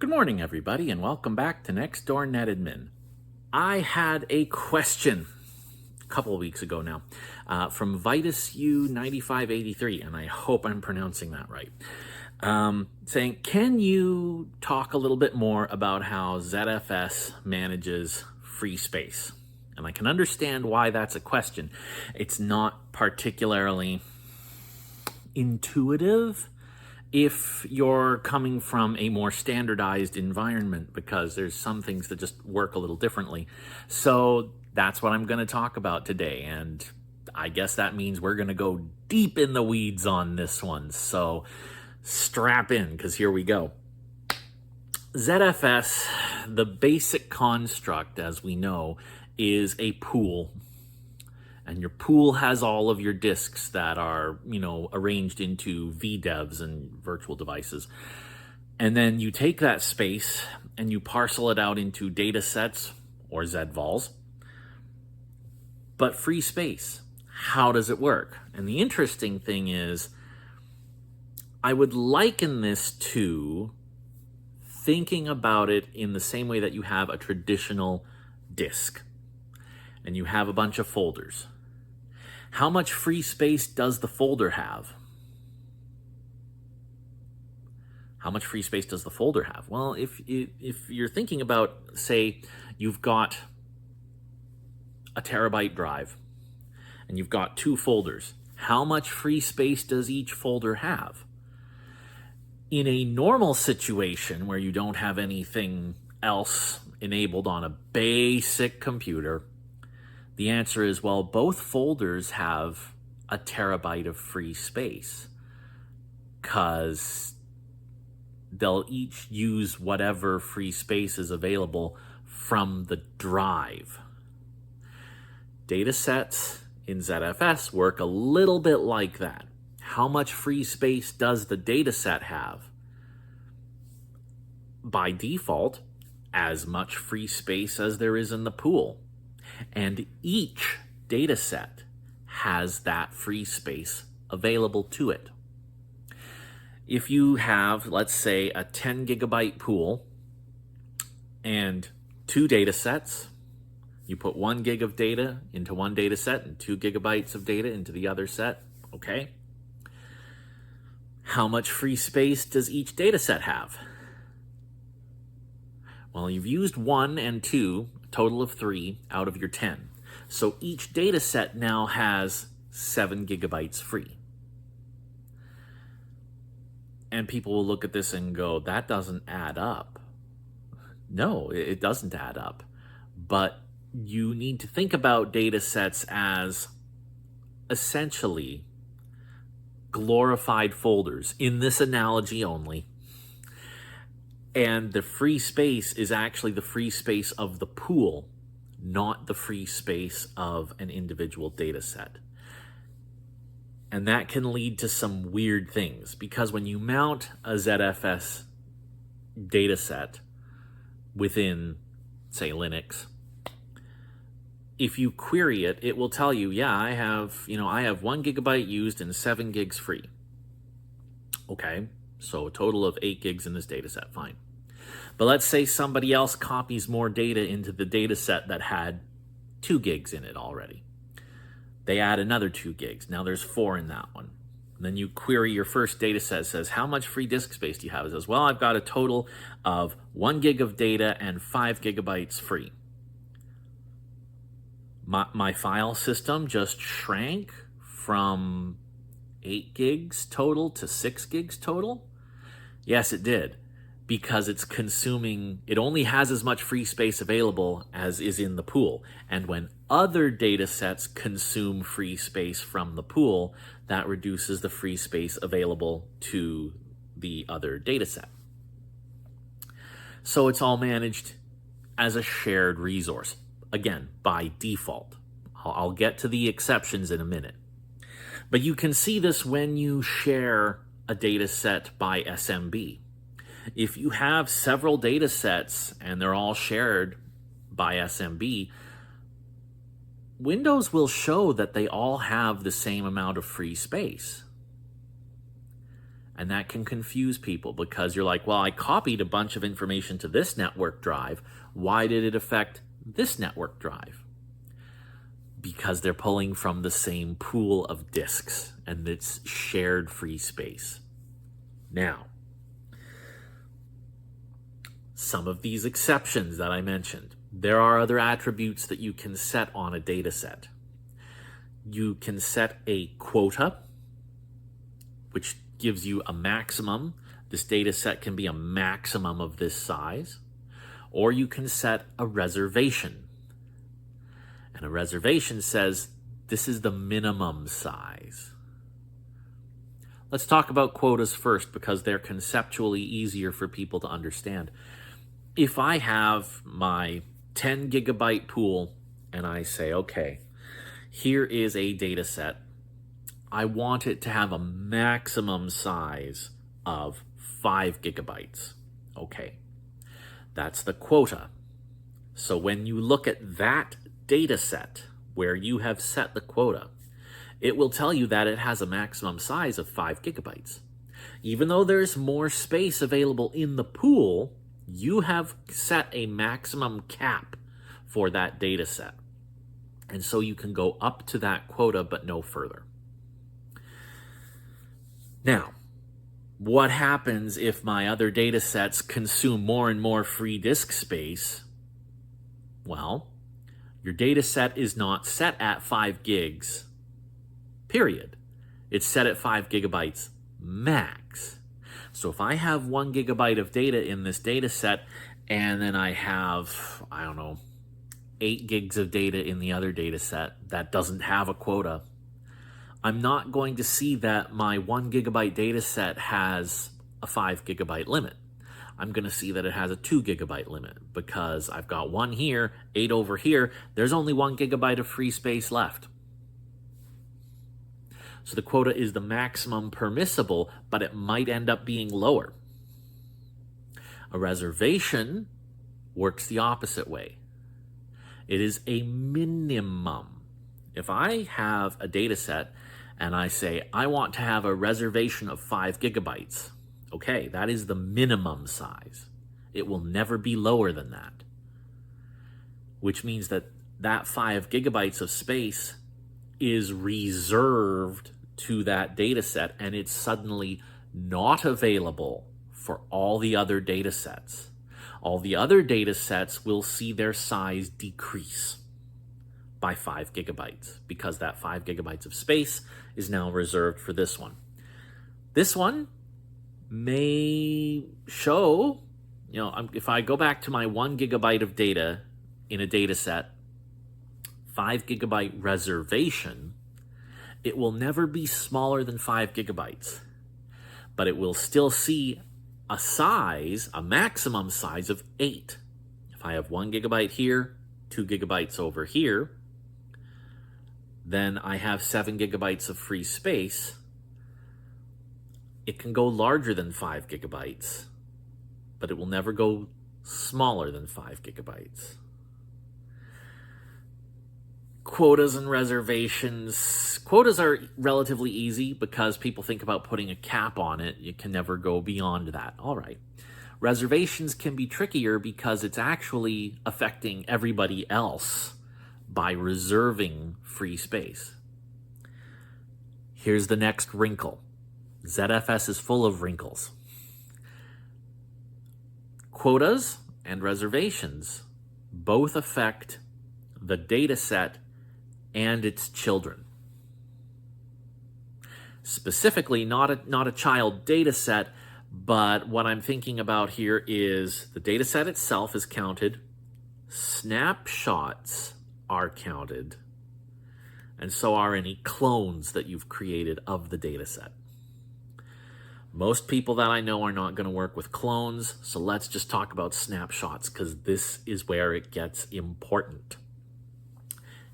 Good morning, everybody, and welcome back to Next Door NetAdmin. I had a question a couple of weeks ago now from Vitus U9583, and I hope I'm pronouncing that right, saying, can you talk a little bit more about how ZFS manages free space? And I can understand why that's a question. It's not particularly intuitive if you're coming from a more standardized environment, because there's some things that just work a little differently. So that's what I'm going to talk about today. And I guess that means we're going to go deep in the weeds on this one. So strap in, because here we go. ZFS, the basic construct, as we know, is a pool. And your pool has all of your disks that are, arranged into VDEVs and virtual devices. And then you take that space and you parcel it out into data sets or ZVols. But free space, how does it work? And the interesting thing is, I would liken this to thinking about it in the same way that you have a traditional disk. And you have a bunch of folders. How much free space does the folder have? How much free space does the folder have? Well, if you're thinking about, say, you've got a terabyte drive and you've got two folders, how much free space does each folder have? In a normal situation where you don't have anything else enabled on a basic computer, the answer is, well, both folders have a terabyte of free space because they'll each use whatever free space is available from the drive. Data sets in ZFS work a little bit like that. How much free space does the data set have? By default, as much free space as there is in the pool. And each data set has that free space available to it. If you have, let's say, a 10 gigabyte pool and two data sets, you put 1 gig of data into one data set and 2 gigabytes of data into the other set, okay? How much free space does each data set have? Well, you've used 1 and 2, a total of 3 out of your 10. So each data set now has 7 gigabytes free. And people will look at this and go, that doesn't add up. No, it doesn't add up. But you need to think about data sets as essentially glorified folders, in this analogy only. And the free space is actually the free space of the pool, not the free space of an individual data set. And that can lead to some weird things, because when you mount a ZFS data set within, say, Linux, if you query it, it will tell you, yeah, I have 1 gigabyte used and 7 gigs free. Okay, so a total of 8 gigs in this data set, fine. But let's say somebody else copies more data into the data set that had 2 gigs in it already. They add another 2 gigs. Now there's 4 in that one. And then you query your first data set, says, how much free disk space do you have? It says, well, I've got a total of 1 gig of data and 5 gigabytes free. My file system just shrank from 8 gigs total to 6 gigs total? Yes, it did, because it only has as much free space available as is in the pool. And when other data sets consume free space from the pool, that reduces the free space available to the other data set. So it's all managed as a shared resource, again, by default. I'll get to the exceptions in a minute. But you can see this when you share a data set by SMB. If you have several data sets and they're all shared by SMB, Windows will show that they all have the same amount of free space. And that can confuse people because you're like, well, I copied a bunch of information to this network drive. Why did it affect this network drive? Because they're pulling from the same pool of disks and it's shared free space. Now, some of these exceptions that I mentioned, there are other attributes that you can set on a data set. You can set a quota, which gives you a maximum. This data set can be a maximum of this size. Or you can set a reservation. And a reservation says this is the minimum size. Let's talk about quotas first because they're conceptually easier for people to understand. If I have my 10 gigabyte pool and I say, okay, here is a data set. I want it to have a maximum size of 5 gigabytes. Okay, that's the quota. So when you look at that data set where you have set the quota, it will tell you that it has a maximum size of 5 gigabytes. Even though there's more space available in the pool, you have set a maximum cap for that data set. And so you can go up to that quota, but no further. Now, what happens if my other data sets consume more and more free disk space? Well, your data set is not set at 5 gigs, period. It's set at 5 gigabytes max. So if I have 1 gigabyte of data in this data set, and then I have, 8 gigs of data in the other data set that doesn't have a quota, I'm not going to see that my 1 gigabyte data set has a 5 gigabyte limit. I'm going to see that it has a 2 gigabyte limit because I've got 1 here, 8 over here. There's only 1 gigabyte of free space left. So the quota is the maximum permissible, but it might end up being lower. A reservation works the opposite way. It is a minimum. If I have a data set and I say, I want to have a reservation of 5 gigabytes, okay, that is the minimum size. It will never be lower than that, which means that that 5 gigabytes of space is reserved to that data set and it's suddenly not available for all the other data sets. All the other data sets will see their size decrease by 5 gigabytes because that 5 gigabytes of space is now reserved for this one. This one may show, if I go back to my 1 gigabyte of data in a data set, 5 gigabyte reservation, it will never be smaller than 5 gigabytes, but it will still see a size, a maximum size of 8. If I have 1 gigabyte here, 2 gigabytes over here, then I have 7 gigabytes of free space. It can go larger than 5 gigabytes, but it will never go smaller than 5 gigabytes. Quotas and reservations. Quotas are relatively easy because people think about putting a cap on it. You can never go beyond that. All right. Reservations can be trickier because it's actually affecting everybody else by reserving free space. Here's the next wrinkle. ZFS is full of wrinkles. Quotas and reservations both affect the data set and its children. Specifically, not a child data set, but what I'm thinking about here is the data set itself is counted, snapshots are counted, and so are any clones that you've created of the data set. Most people that I know are not going to work with clones, so let's just talk about snapshots because this is where it gets important.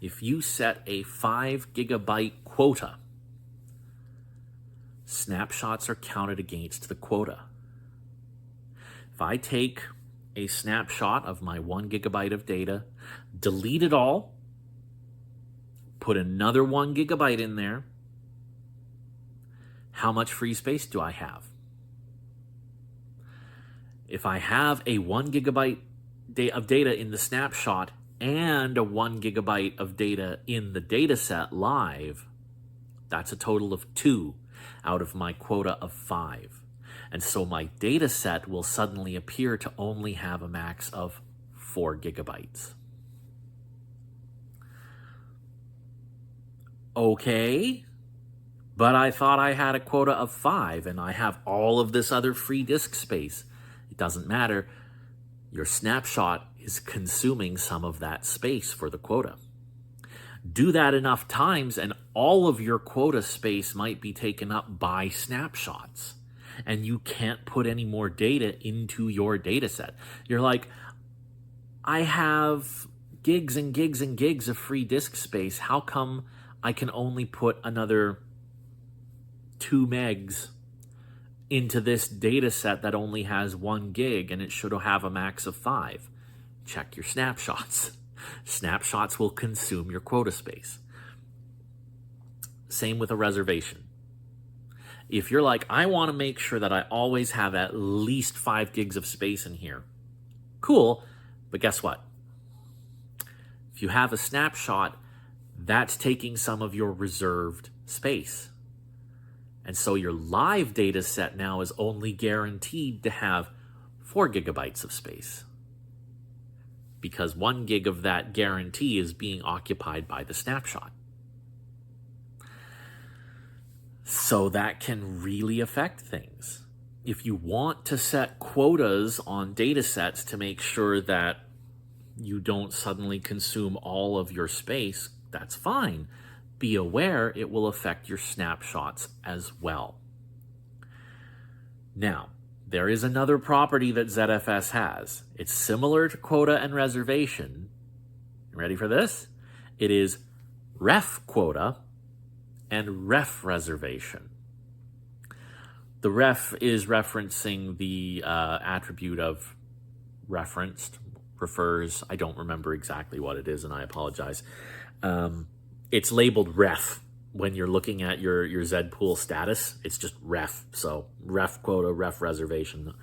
If you set a 5 gigabyte quota, snapshots are counted against the quota. If I take a snapshot of my 1 gigabyte of data, delete it all, put another 1 gigabyte in there, how much free space do I have? if I have a 1 gigabyte of data in the snapshot and a 1 gigabyte of data in the data set live, that's a total of 2 out of my quota of 5. And so my data set will suddenly appear to only have a max of 4 gigabytes. Okay, but I thought I had a quota of 5 and I have all of this other free disk space. It doesn't matter. Your snapshot is consuming some of that space for the quota. Do that enough times and all of your quota space might be taken up by snapshots, and you can't put any more data into your data set. You're like, I have gigs and gigs and gigs of free disk space. How come I can only put another 2 megs into this data set that only has 1 gig and it should have a max of 5? Check your snapshots. Snapshots will consume your quota space. Same with a reservation. If you're like, I want to make sure that I always have at least 5 gigs of space in here, cool, but guess what? If you have a snapshot, that's taking some of your reserved space. And so your live data set now is only guaranteed to have 4 gigabytes of space, because 1 gig of that guarantee is being occupied by the snapshot. So that can really affect things. If you want to set quotas on data sets to make sure that you don't suddenly consume all of your space, that's fine. Be aware it will affect your snapshots as well. Now, there is another property that ZFS has. It's similar to quota and reservation. Ready for this? It is ref quota and ref reservation. The ref is referencing the attribute of referenced, refers. I don't remember exactly what it is, and I apologize. It's labeled ref when you're looking at your ZPool status. It's just ref. So ref quota, ref reservation.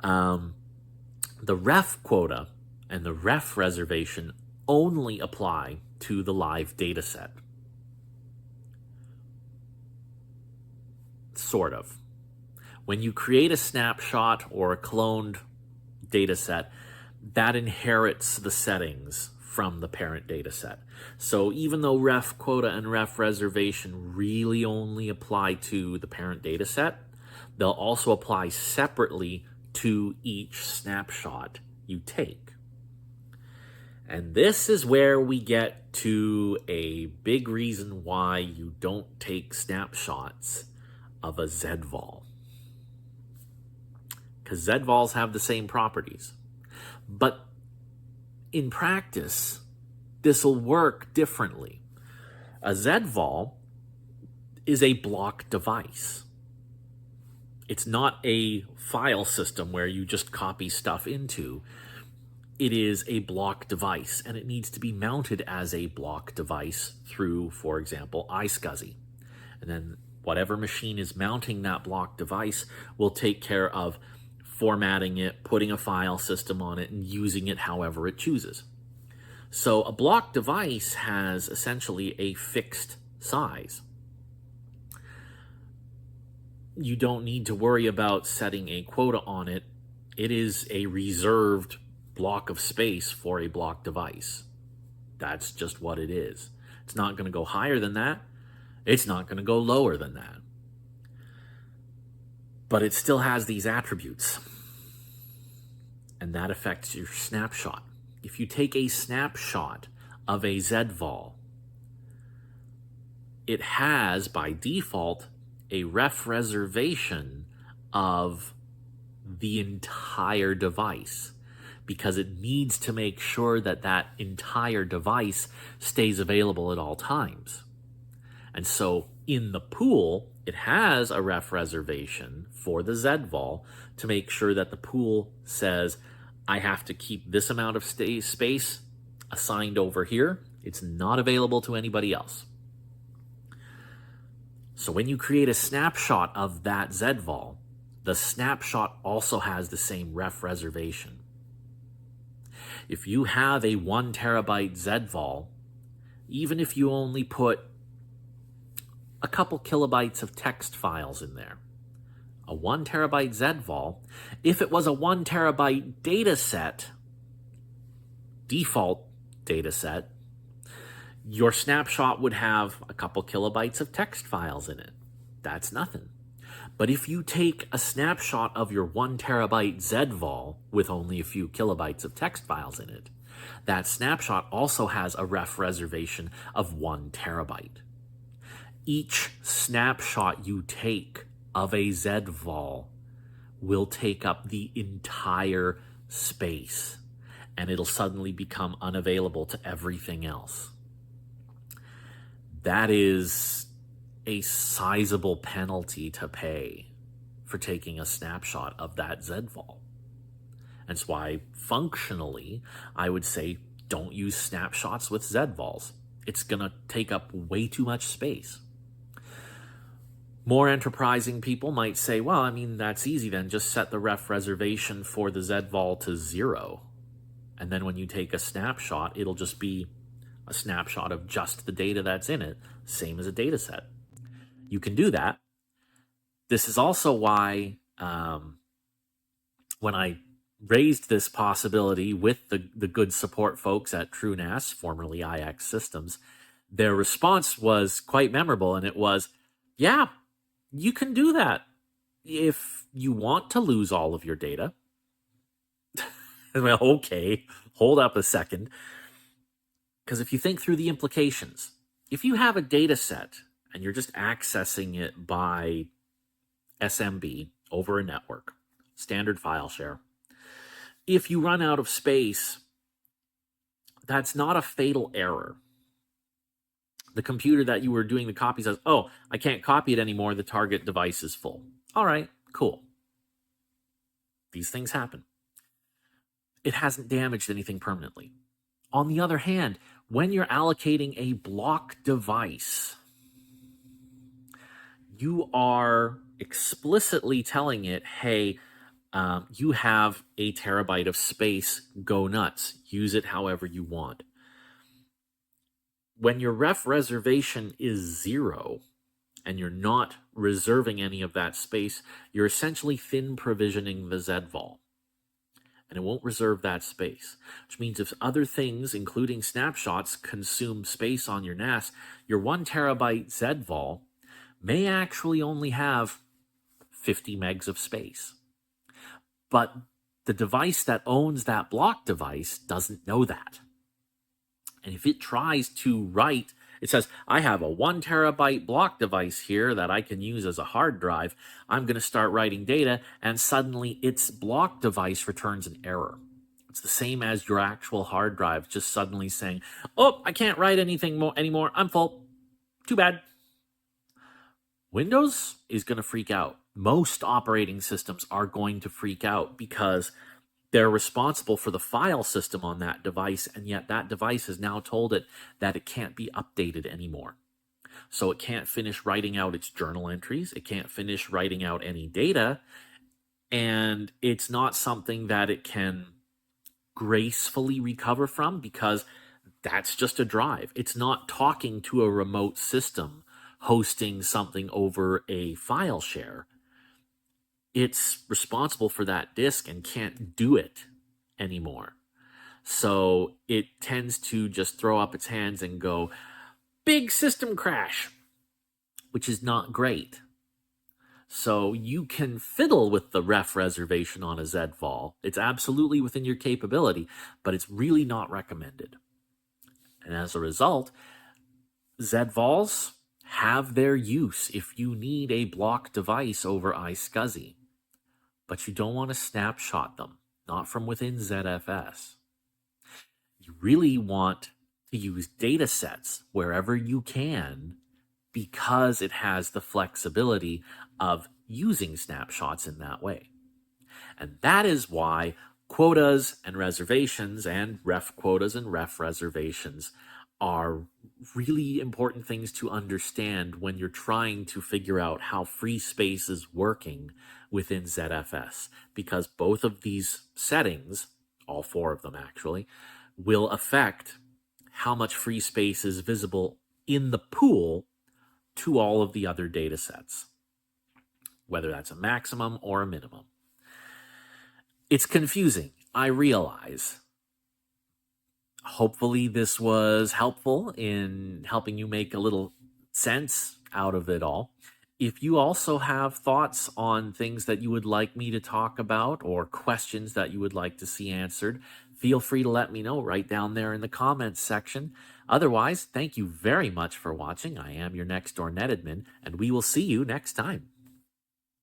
The ref quota and the ref reservation only apply to the live data set. Sort of. When you create a snapshot or a cloned data set, that inherits the settings from the parent data set. So even though ref quota and ref reservation really only apply to the parent data set, they'll also apply separately to each snapshot you take. And this is where we get to a big reason why you don't take snapshots of a ZVol. Because ZVols have the same properties. But in practice, this will work differently. A ZVol is a block device. It's not a file system where you just copy stuff into. It is a block device, and it needs to be mounted as a block device through, for example, iSCSI. And then whatever machine is mounting that block device will take care of formatting it, putting a file system on it, and using it however it chooses. So a block device has essentially a fixed size. You don't need to worry about setting a quota on it. It is a reserved block of space for a block device. That's just what it is. It's not going to go higher than that. It's not going to go lower than that. But it still has these attributes. And that affects your snapshot. If you take a snapshot of a ZVol, it has, by default, a ref reservation of the entire device, because it needs to make sure that that entire device stays available at all times. And so in the pool, it has a ref reservation for the ZVol to make sure that the pool says, I have to keep this amount of space assigned over here. It's not available to anybody else. So when you create a snapshot of that ZVol, the snapshot also has the same ref reservation. If you have a 1 terabyte ZVol, even if you only put a couple kilobytes of text files in there, a 1 terabyte ZVol, if it was a 1 terabyte data set, default data set, your snapshot would have a couple kilobytes of text files in it. That's nothing. But if you take a snapshot of your 1 terabyte ZVol with only a few kilobytes of text files in it, that snapshot also has a ref reservation of 1 terabyte. Each snapshot you take of a ZVol will take up the entire space, and it'll suddenly become unavailable to everything else. That is a sizable penalty to pay for taking a snapshot of that ZVol. That's why, functionally, I would say don't use snapshots with ZVols. It's going to take up way too much space. More enterprising people might say, well, I mean, that's easy then. Just set the ref reservation for the ZVol to 0. And then when you take a snapshot, it'll just be a snapshot of just the data that's in it, same as a data set. You can do that. This is also why when I raised this possibility with the good support folks at TrueNAS, formerly IX Systems, their response was quite memorable, and it was, yeah, you can do that if you want to lose all of your data. Well, okay, hold up a second. Because if you think through the implications, if you have a data set and you're just accessing it by SMB over a network, standard file share, if you run out of space, that's not a fatal error. The computer that you were doing the copy says, oh, I can't copy it anymore, the target device is full. All right, cool. These things happen. It hasn't damaged anything permanently. On the other hand, when you're allocating a block device, you are explicitly telling it, hey, you have a terabyte of space, go nuts, use it however you want. When your ref reservation is 0 and you're not reserving any of that space, you're essentially thin provisioning the ZVol. And it won't reserve that space, which means if other things, including snapshots, consume space on your NAS, your 1 terabyte ZVol may actually only have 50 megs of space. But the device that owns that block device doesn't know that. And if it tries to write, it says, I have a 1 terabyte block device here that I can use as a hard drive. I'm going to start writing data, and suddenly its block device returns an error. It's the same as your actual hard drive just suddenly saying, oh, I can't write anything anymore. I'm full. Too bad. Windows is going to freak out. Most operating systems are going to freak out because they're responsible for the file system on that device, and yet that device has now told it that it can't be updated anymore. So it can't finish writing out its journal entries, it can't finish writing out any data, and it's not something that it can gracefully recover from because that's just a drive. It's not talking to a remote system hosting something over a file share. It's responsible for that disk and can't do it anymore. So it tends to just throw up its hands and go, big system crash, which is not great. So you can fiddle with the ref reservation on a ZVol. It's absolutely within your capability, but it's really not recommended. And as a result, ZVols have their use if you need a block device over iSCSI. But you don't want to snapshot them, not from within ZFS. You really want to use data sets wherever you can because it has the flexibility of using snapshots in that way. And that is why quotas and reservations and ref quotas and ref reservations are really important things to understand when you're trying to figure out how free space is working within ZFS, because both of these settings, all four of them actually, will affect how much free space is visible in the pool to all of the other data sets, whether that's a maximum or a minimum. It's confusing, I realize. Hopefully this was helpful in helping you make a little sense out of it all. If you also have thoughts on things that you would like me to talk about or questions that you would like to see answered, feel free to let me know right down there in the comments section. Otherwise, thank you very much for watching. I am your next door net admin, and we will see you next time.